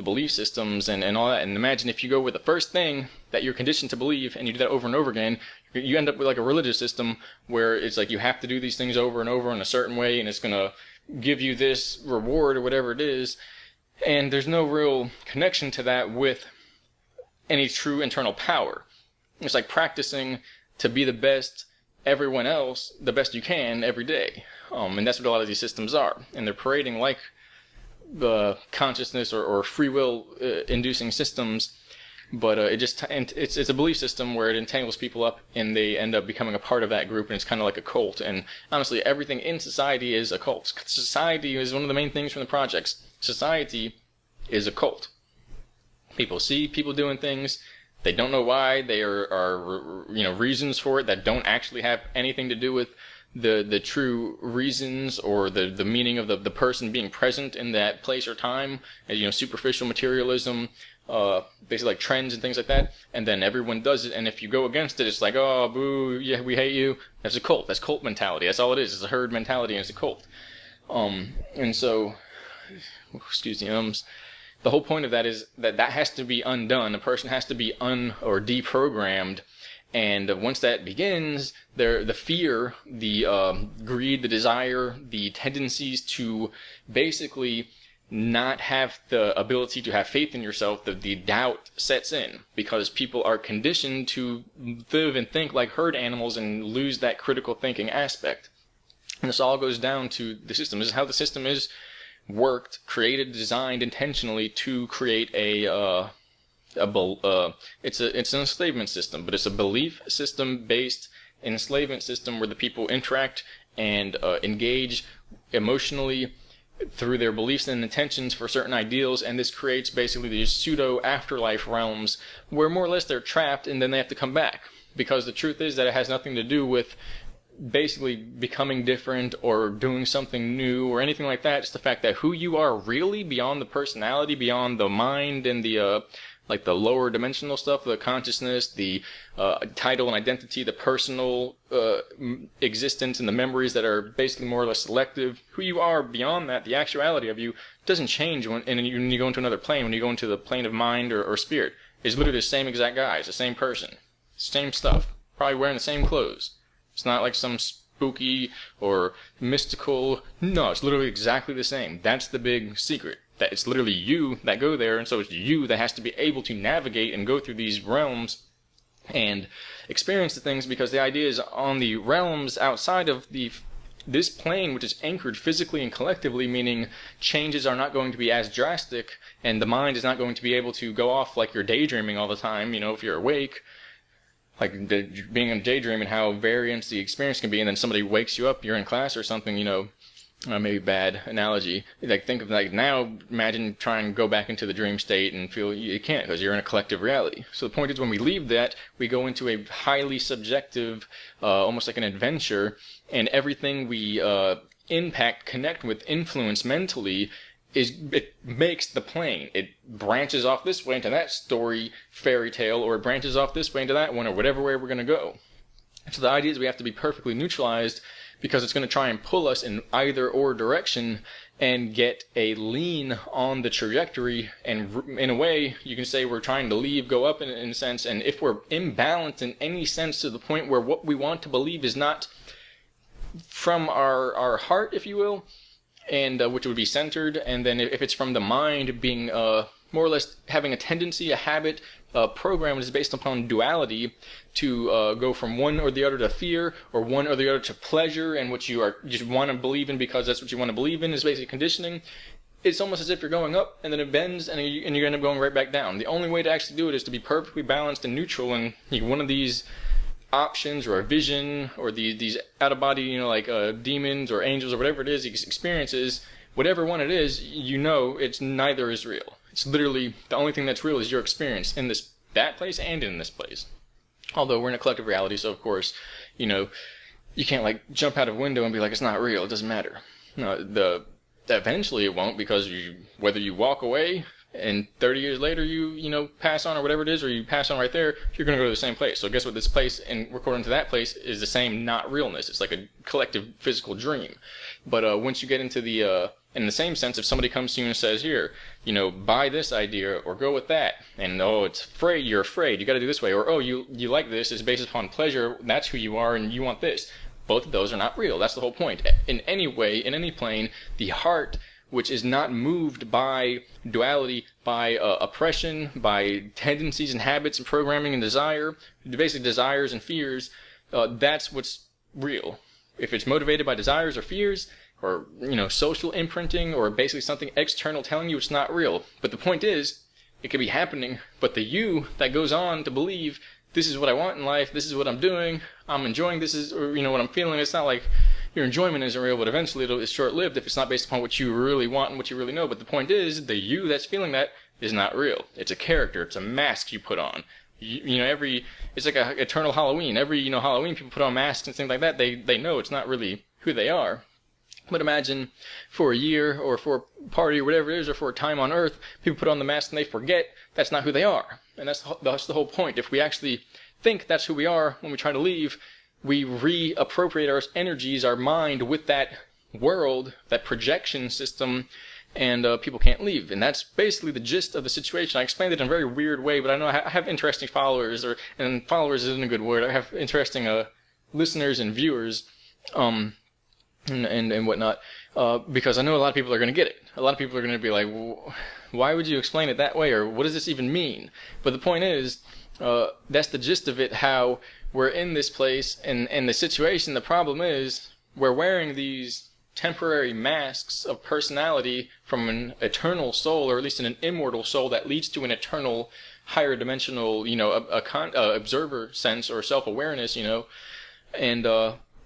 belief systems and all that. And imagine if you go with the first thing that you're conditioned to believe and you do that over and over again, you end up with like a religious system where it's like you have to do these things over and over in a certain way, and it's going to give you this reward or whatever it is. And there's no real connection to that with any true internal power. It's like practicing to be the best everyone else, the best you can every day. And that's what a lot of these systems are. And they're parading like the consciousness or free will inducing systems, but it's a belief system where it entangles people up and they end up becoming a part of that group, and it's kind of like a cult. And honestly, everything in society is a cult. Society is one of the main things from the projects. Society is a cult. People see people doing things, they don't know why, they are reasons for it that don't actually have anything to do with the true reasons or the meaning of the person being present in that place or time. Superficial materialism, basically like trends and things like that, and then everyone does it, and if you go against it, it's like, oh, boo, yeah, we hate you. That's a cult. That's cult mentality. That's all it is. It's a herd mentality, and it's a cult. And so, excuse me, the whole point of that is that has to be undone. A person has to be or deprogrammed. And once that begins, the fear, the greed, the desire, the tendencies to basically not have the ability to have faith in yourself, the doubt sets in, because people are conditioned to live and think like herd animals and lose that critical thinking aspect. And this all goes down to the system. This is how the system is worked, created, designed intentionally to create it's an enslavement system, but it's a belief system based enslavement system where the people interact and engage emotionally through their beliefs and intentions for certain ideals, and this creates basically these pseudo afterlife realms where more or less they're trapped and then they have to come back, because the truth is that it has nothing to do with basically becoming different or doing something new or anything like that. It's the fact that who you are really, beyond the personality, beyond the mind and the like the lower dimensional stuff, the consciousness, the title and identity, the personal existence and the memories that are basically more or less selective. Who you are beyond that, the actuality of you, doesn't change when you go into another plane, when you go into the plane of mind or spirit. It's literally the same exact guy. It's the same person. Same stuff. Probably wearing the same clothes. It's not like some spooky or mystical. No, it's literally exactly the same. That's the big secret. That it's literally you that go there, and so it's you that has to be able to navigate and go through these realms and experience the things, because the idea is on the realms outside of this plane, which is anchored physically and collectively, meaning changes are not going to be as drastic, and the mind is not going to be able to go off like you're daydreaming all the time, if you're awake. Like being in a daydream and how variance the experience can be, and then somebody wakes you up, you're in class or something, maybe bad analogy. Like think of like now, imagine trying to go back into the dream state and feel you can't, because you're in a collective reality. So the point is, when we leave that, we go into a highly subjective, almost like an adventure, and everything we impact, connect with, influence mentally, it makes the plane. It branches off this way into that story, fairy tale, or it branches off this way into that one, or whatever way we're going to go. So the idea is we have to be perfectly neutralized, because it's going to try and pull us in either or direction and get a lean on the trajectory. And in a way, you can say we're trying to go up in a sense. And if we're imbalanced in any sense to the point where what we want to believe is not from our heart, if you will, and which would be centered, and then if it's from the mind, being more or less having a tendency, a habit, a program that is based upon duality to go from one or the other to fear, or one or the other to pleasure, and what you just want to believe in because that's what you want to believe in, is basically conditioning. It's almost as if you're going up and then it bends and you end up going right back down. The only way to actually do it is to be perfectly balanced and neutral, and one of these options or a vision or these out of body, like demons or angels or whatever it is, these experiences, whatever one it is, it's neither is real. It's literally the only thing that's real is your experience in that place and in this place. Although we're in a collective reality, so of course, you can't like jump out of a window and be like, it's not real, it doesn't matter. No, eventually it won't, because whether you walk away and 30 years later you pass on or whatever it is, or you pass on right there, you're going to go to the same place. So guess what? This place, and according to that place, is the same not realness. It's like a collective physical dream. But once you get into the in the same sense, if somebody comes to you and says, here, buy this idea or go with that, and you're afraid, you got to do this way, or you like this, it's based upon pleasure, that's who you are and you want this. Both of those are not real. That's the whole point. In any way, in any plane, the heart, which is not moved by duality, by oppression, by tendencies and habits and programming and desire, basically desires and fears, that's what's real. If it's motivated by desires or fears, or social imprinting, or basically something external telling you it's not real. But the point is, it could be happening, but the you that goes on to believe this is what I want in life, this is what I'm doing, I'm enjoying this, is what I'm feeling. It's not like your enjoyment isn't real, but eventually it's short-lived if it's not based upon what you really want and what you really know. But the point is, the you that's feeling that is not real. It's a character. It's a mask you put on. It's like a eternal Halloween. Every Halloween, people put on masks and things like that. They know it's not really who they are. But imagine for a year or for a party or whatever it is, or for a time on Earth, people put on the mask and they forget that's not who they are. And that's the whole point. If we actually think that's who we are when we try to leave, we reappropriate our energies, our mind, with that world, that projection system, and people can't leave. And that's basically the gist of the situation. I explained it in a very weird way, but I know I have interesting followers, and followers isn't a good word. I have interesting listeners and viewers. And whatnot, because I know a lot of people are going to get it. A lot of people are going to be like, why would you explain it that way, or what does this even mean? But the point is, that's the gist of it, how we're in this place, and the situation, the problem is, we're wearing these temporary masks of personality from an eternal soul, or at least an immortal soul that leads to an eternal, higher dimensional, observer sense or self-awareness, and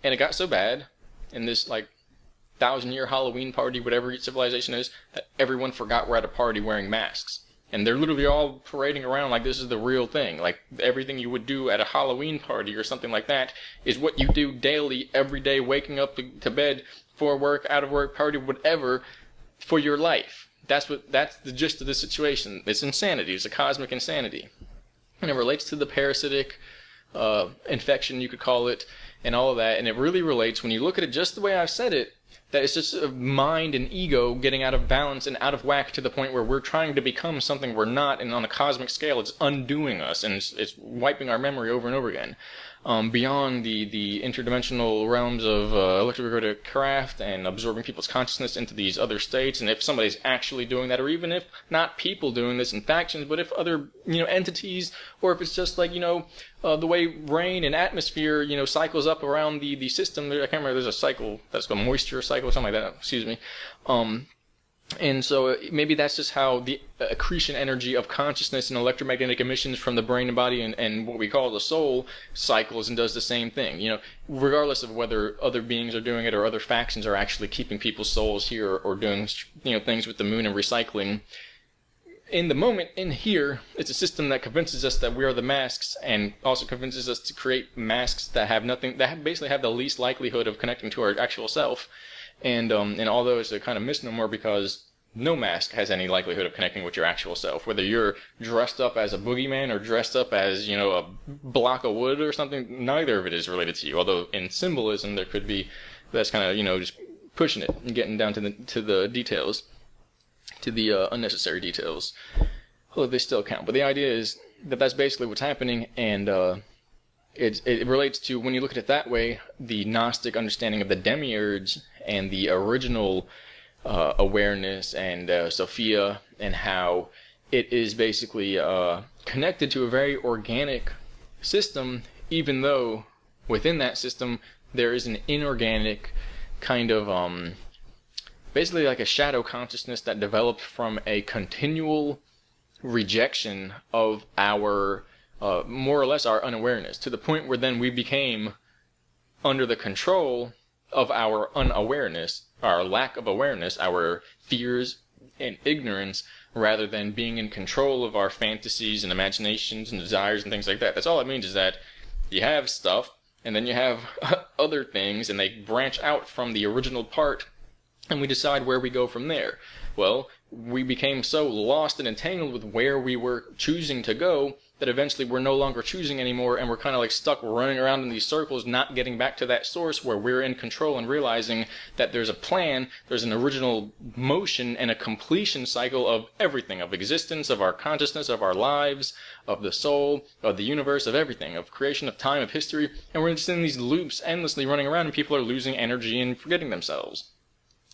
it got so bad in this 1,000-year Halloween party, whatever civilization is, that everyone forgot we're at a party wearing masks. And they're literally all parading around like this is the real thing. Like everything you would do at a Halloween party or something like that is what you do daily, every day, waking up to bed, for work, out of work, party, whatever, for your life. That's the gist of the situation. It's insanity. It's a cosmic insanity. And it relates to the parasitic infection, you could call it, and all of that. And it really relates, when you look at it just the way I've said it, that it's just a mind and ego getting out of balance and out of whack to the point where we're trying to become something we're not, and on a cosmic scale it's undoing us, and it's wiping our memory over and over again. Beyond the interdimensional realms of electroregulated craft and absorbing people's consciousness into these other states, and if somebody's actually doing that, or even if not people doing this in factions, but if other entities, or if it's just like the way rain and atmosphere cycles up around the system. I can't remember. There's a cycle that's called moisture cycle or something like that. Excuse me. And so maybe that's just how the accretion energy of consciousness and electromagnetic emissions from the brain and body and what we call the soul cycles and does the same thing. Regardless of whether other beings are doing it or other factions are actually keeping people's souls here or doing things with the moon and recycling. In the moment, in here, it's a system that convinces us that we are the masks, and also convinces us to create masks that have nothing, that basically have the least likelihood of connecting to our actual self. And although it's a kind of misnomer, because no mask has any likelihood of connecting with your actual self, whether you're dressed up as a boogeyman or dressed up as a block of wood or something, neither of it is related to you. Although in symbolism there could be, that's kind of just pushing it and getting down to the details, to the unnecessary details. Although they still count, but the idea is that that's basically what's happening, and it relates to, when you look at it that way, the Gnostic understanding of the demiurge and the original awareness and Sophia, and how it is basically connected to a very organic system, even though within that system there is an inorganic kind of basically like a shadow consciousness that developed from a continual rejection of our more or less our unawareness, to the point where then we became under the control of our unawareness, our lack of awareness, our fears and ignorance, rather than being in control of our fantasies and imaginations and desires and things like that. That's all it means, is that you have stuff, and then you have other things, and they branch out from the original part, and we decide where we go from there. Well, we became so lost and entangled with where we were choosing to go that eventually we're no longer choosing anymore, and we're kind of like stuck running around in these circles, not getting back to that source where we're in control and realizing that there's a plan, there's an original motion and a completion cycle of everything, of existence, of our consciousness, of our lives, of the soul, of the universe, of everything, of creation, of time, of history, and we're just in these loops endlessly running around, and people are losing energy and forgetting themselves.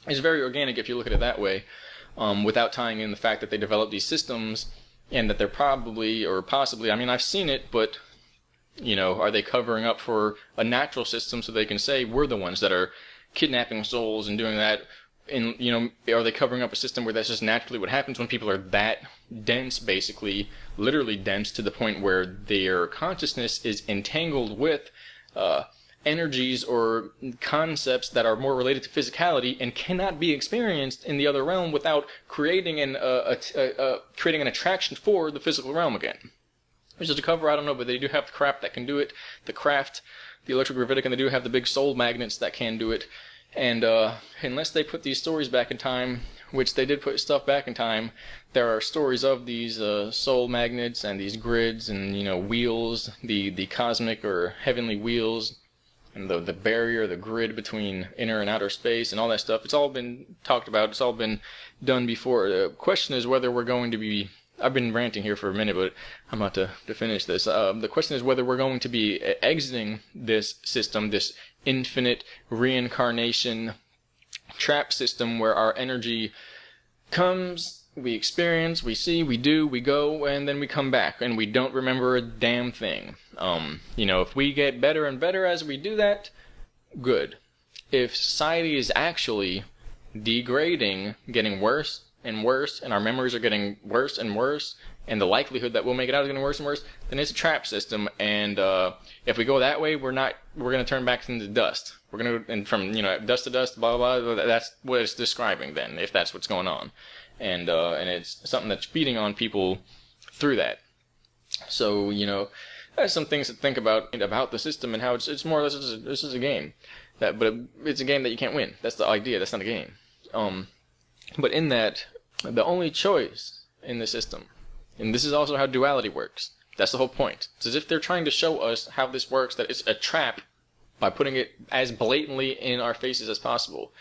It's very organic if you look at it that way, without tying in the fact that they developed these systems and that they're probably, or possibly, I mean, I've seen it, but, you know, are they covering up for a natural system so they can say we're the ones that are kidnapping souls and doing that? And, you know, are they covering up a system where that's just naturally what happens when people are that dense, basically, literally dense, to the point where their consciousness is entangled with energies or concepts that are more related to physicality and cannot be experienced in the other realm without creating creating an attraction for the physical realm again. Which is a cover, I don't know, but they do have the craft that can do it. The craft, the electrogravitic, and they do have the big soul magnets that can do it. And unless they put these stories back in time, which they did put stuff back in time, there are stories of these soul magnets and these grids and, you know, wheels, the cosmic or heavenly wheels, and the barrier, the grid between inner and outer space and all that stuff. It's all been talked about. It's all been done before. The question is whether we're going to be... I've been ranting here for a minute, but I'm about to finish this. The question is whether we're going to be exiting this system, this infinite reincarnation trap system where our energy comes, we experience, we see, we do, we go, and then we come back, and we don't remember a damn thing. You know, if we get better and better as we do that, good. If society is actually degrading, getting worse and worse, and our memories are getting worse and worse, and the likelihood that we'll make it out is getting worse and worse, then it's a trap system, and if we go that way, we're going to turn back into dust. We're going to, and from, you know, dust to dust, blah, blah, blah, that's what it's describing then, if that's what's going on. And it's something that's feeding on people through that. So, you know, there's some things to think about the system and how it's more or less, this is a game. But it's a game that you can't win. That's the idea, that's not a game. But in that, the only choice in the system, and this is also how duality works, that's the whole point. It's as if they're trying to show us how this works, that it's a trap, by putting it as blatantly in our faces as possible.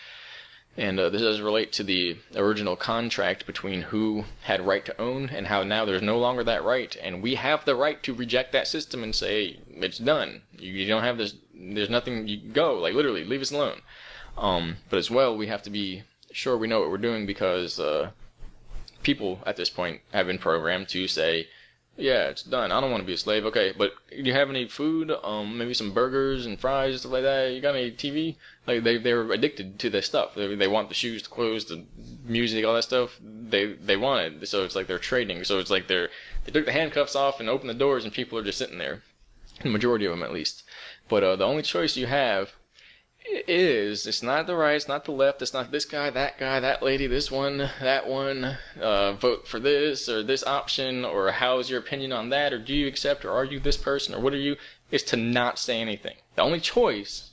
And this does relate to the original contract between who had right to own and how now there's no longer that right. And we have the right to reject that system and say, it's done. You don't have this, there's nothing, you go, like literally, leave us alone. But as well, we have to be sure we know what we're doing, because people at this point have been programmed to say, yeah, it's done. I don't want to be a slave. Okay, but do you have any food? Maybe some burgers and fries, stuff like that. You got any TV? Like they're addicted to this stuff. They want the shoes, the clothes, the music, all that stuff. They want it. So it's like they're trading. So it's like they took the handcuffs off and opened the doors, and people are just sitting there. The majority of them, at least. But the only choice you have is, it's not the right, it's not the left, it's not this guy, that lady, this one, that one, vote for this or this option, or how is your opinion on that, or do you accept, or are you this person, or what are you? Is to not say anything. The only choice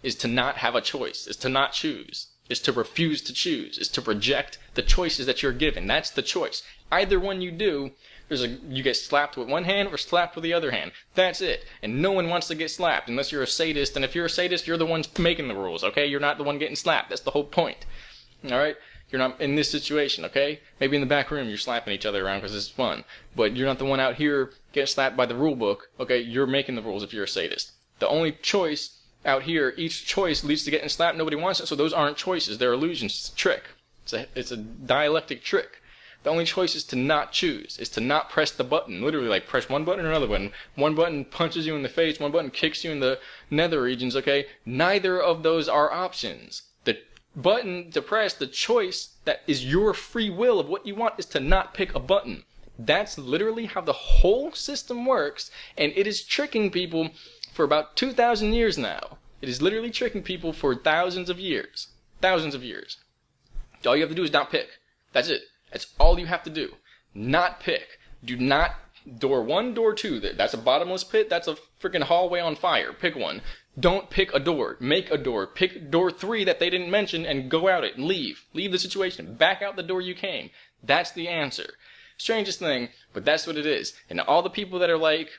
is to not have a choice, is to not choose, is to refuse to choose, is to reject the choices that you're given. That's the choice. Either one you do, you get slapped with one hand or slapped with the other hand. That's it. And no one wants to get slapped unless you're a sadist. And if you're a sadist, you're the one making the rules, okay? You're not the one getting slapped. That's the whole point. Alright? You're not in this situation, okay? Maybe in the back room you're slapping each other around because it's fun. But you're not the one out here getting slapped by the rule book, okay? You're making the rules if you're a sadist. The only choice out here, each choice leads to getting slapped. Nobody wants it, so those aren't choices. They're illusions. It's a trick. It's a dialectic trick. The only choice is to not choose, is to not press the button. Literally, like, press one button or another button. One button punches you in the face, one button kicks you in the nether regions, okay? Neither of those are options. The button to press, the choice that is your free will of what you want, is to not pick a button. That's literally how the whole system works, and it is tricking people for about 2,000 years now. It is literally tricking people for thousands of years. Thousands of years. All you have to do is not pick. That's it. That's all you have to do. Not pick. Do not, door 1, door 2. That's a bottomless pit. That's a freaking hallway on fire. Pick one. Don't pick a door. Make a door. Pick door 3 that they didn't mention and go out it and leave. Leave the situation. Back out the door you came. That's the answer. Strangest thing, but that's what it is. And all the people that are like,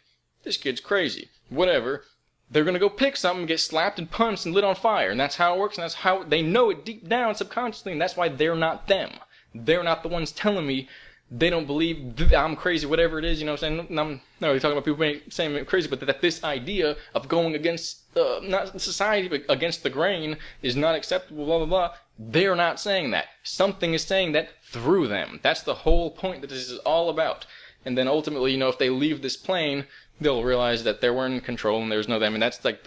this kid's crazy, whatever, they're going to go pick something, get slapped and punched and lit on fire. And that's how it works, and that's how they know it deep down subconsciously, and that's why they're not them. They're not the ones telling me they don't believe I'm crazy, whatever it is, you know what I'm saying? I'm not really talking about people saying I'm crazy, but that this idea of going against, not society, but against the grain is not acceptable, blah, blah, blah. They're not saying that. Something is saying that through them. That's the whole point that this is all about. And then ultimately, you know, if they leave this plane, they'll realize that they weren't in control and there's no them. And that's like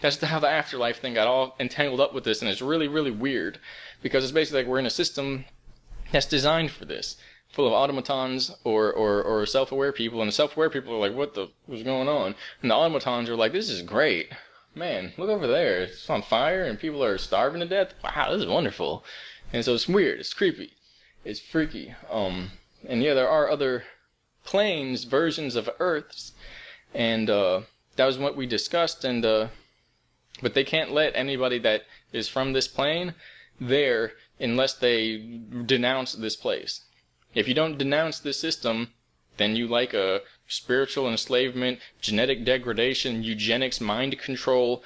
that's how the afterlife thing got all entangled up with this. And it's really, really weird because it's basically like we're in a system that's designed for this, full of automatons or self-aware people. And the self-aware people are like, what's going on? And the automatons are like, this is great. Man, look over there. It's on fire and people are starving to death. Wow, this is wonderful. And so it's weird. It's creepy. It's freaky. And yeah, there are other planes, versions of Earths. And that was what we discussed. And but they can't let anybody that is from this plane there unless they denounce this place. If you don't denounce this system, then you like a spiritual enslavement, genetic degradation, eugenics, mind control,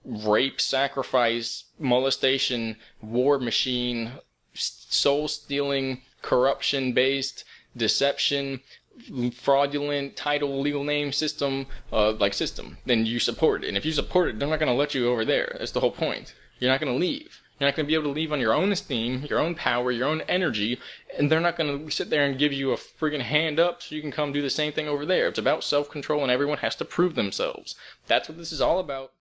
rape, sacrifice, molestation, war machine, soul-stealing, corruption-based, deception, fraudulent title, legal name system, then you support it. And if you support it, they're not going to let you over there. That's the whole point. You're not going to leave. You're not going to be able to leave on your own esteem, your own power, your own energy, and they're not going to sit there and give you a friggin' hand up so you can come do the same thing over there. It's about self-control, and everyone has to prove themselves. That's what this is all about.